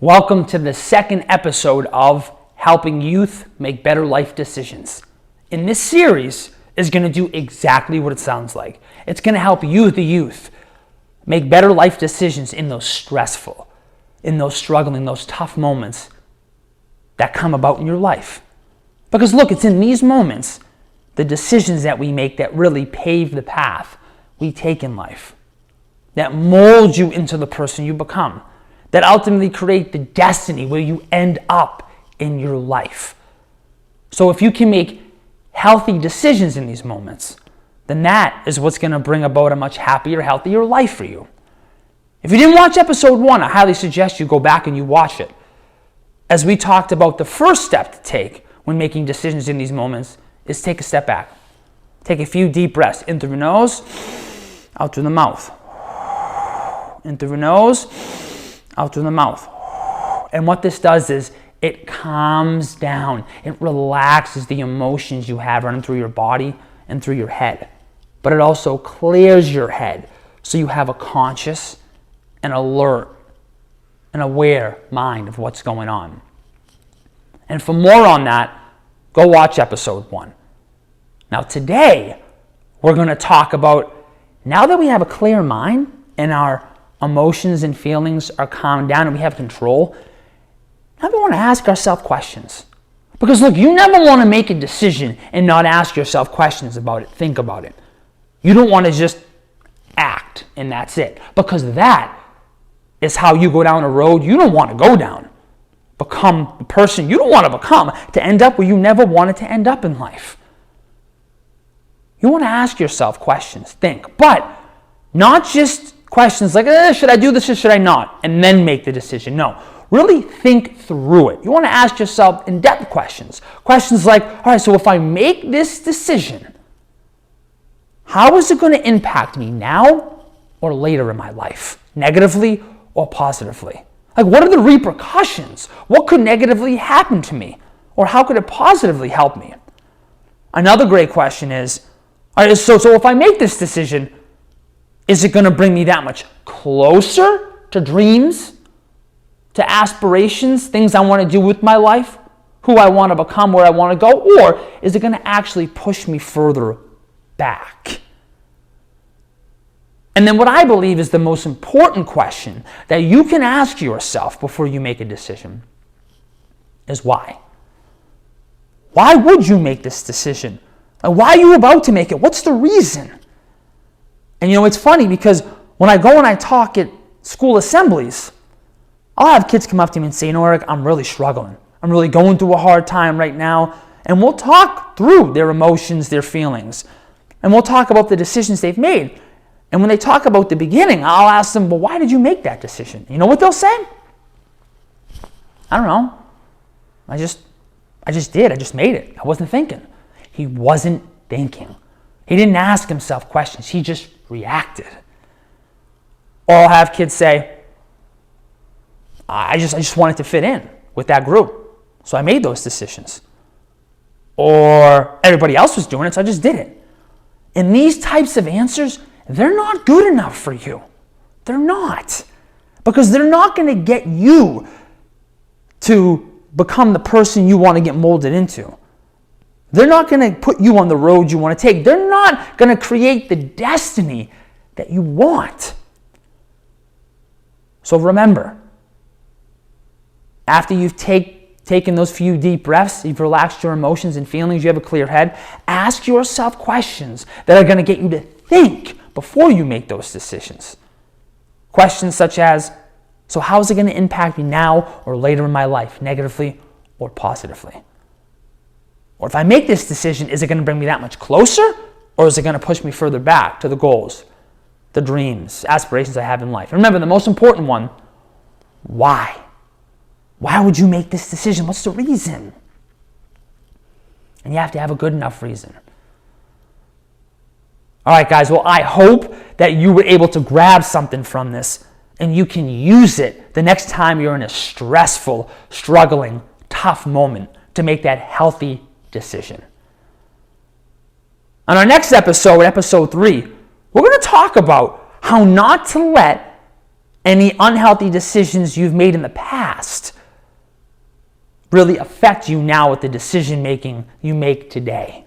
Welcome to the second episode of Helping Youth Make Better Life Decisions. In this series is going to do exactly what it sounds like. It's going to help you, the youth, make better life decisions in those stressful, in those struggling, those tough moments that come about in your life. Because look, it's in these moments, the decisions that we make that really pave the path we take in life, that mold you into the person you become, that ultimately create the destiny where you end up in your life. So if you can make healthy decisions in these moments, then that is what's going to bring about a much happier, healthier life for you. If you didn't watch episode 1, I highly suggest you go back and you watch it. As we talked about, the first step to take when making decisions in these moments is take a step back. Take a few deep breaths in through your nose, out through the mouth. In through your nose, out through the mouth. And what this does is it calms down. It relaxes the emotions you have running through your body and through your head. But it also clears your head so you have a conscious and alert and aware mind of what's going on. And for more on that, go watch episode 1. Now today, we're going to talk about, now that we have a clear mind and our emotions and feelings are calmed down and we have control, now we want to ask ourselves questions. Because look, you never want to make a decision and not ask yourself questions about it. Think about it. You don't want to just act and that's it. Because that is how you go down a road you don't want to go down. Become the person you don't want to become to end up where you never wanted to end up in life. You want to ask yourself questions. Think. But not just questions like, should I do this or should I not? And then make the decision. No, really think through it. You want to ask yourself in-depth questions. Questions like, all right, so if I make this decision, how is it going to impact me now or later in my life? Negatively or positively? Like, what are the repercussions? What could negatively happen to me? Or how could it positively help me? Another great question is, all right, so if I make this decision, is it going to bring me that much closer to dreams, to aspirations, things I want to do with my life, who I want to become, where I want to go? Or is it going to actually push me further back? And then what I believe is the most important question that you can ask yourself before you make a decision is why? Why would you make this decision? And why are you about to make it? What's the reason? And you know, it's funny because when I go and I talk at school assemblies, I'll have kids come up to me and say, Eric, I'm really struggling. I'm really going through a hard time right now. And we'll talk through their emotions, their feelings. And we'll talk about the decisions they've made. And when they talk about the beginning, I'll ask them, well, why did you make that decision? You know what they'll say? I don't know. I just did. I just made it. I wasn't thinking. He wasn't thinking. He didn't ask himself questions. He just reacted. Or I'll have kids say, I just wanted to fit in with that group. So I made those decisions. Or everybody else was doing it, so I just did it. And these types of answers, they're not good enough for you. They're not. Because they're not going to get you to become the person you want to get molded into. They're not going to put you on the road you want to take. They're not going to create the destiny that you want. So remember, after you've taken those few deep breaths, you've relaxed your emotions and feelings, you have a clear head, ask yourself questions that are going to get you to think before you make those decisions. Questions such as, so how is it going to impact me now or later in my life, negatively or positively? Or if I make this decision, is it going to bring me that much closer? Or is it going to push me further back to the goals, the dreams, aspirations I have in life? And remember, the most important one, why? Why would you make this decision? What's the reason? And you have to have a good enough reason. All right, guys, well, I hope that you were able to grab something from this and you can use it the next time you're in a stressful, struggling, tough moment to make that healthy decision. On our next episode, episode 3, we're going to talk about how not to let any unhealthy decisions you've made in the past really affect you now with the decision making you make today.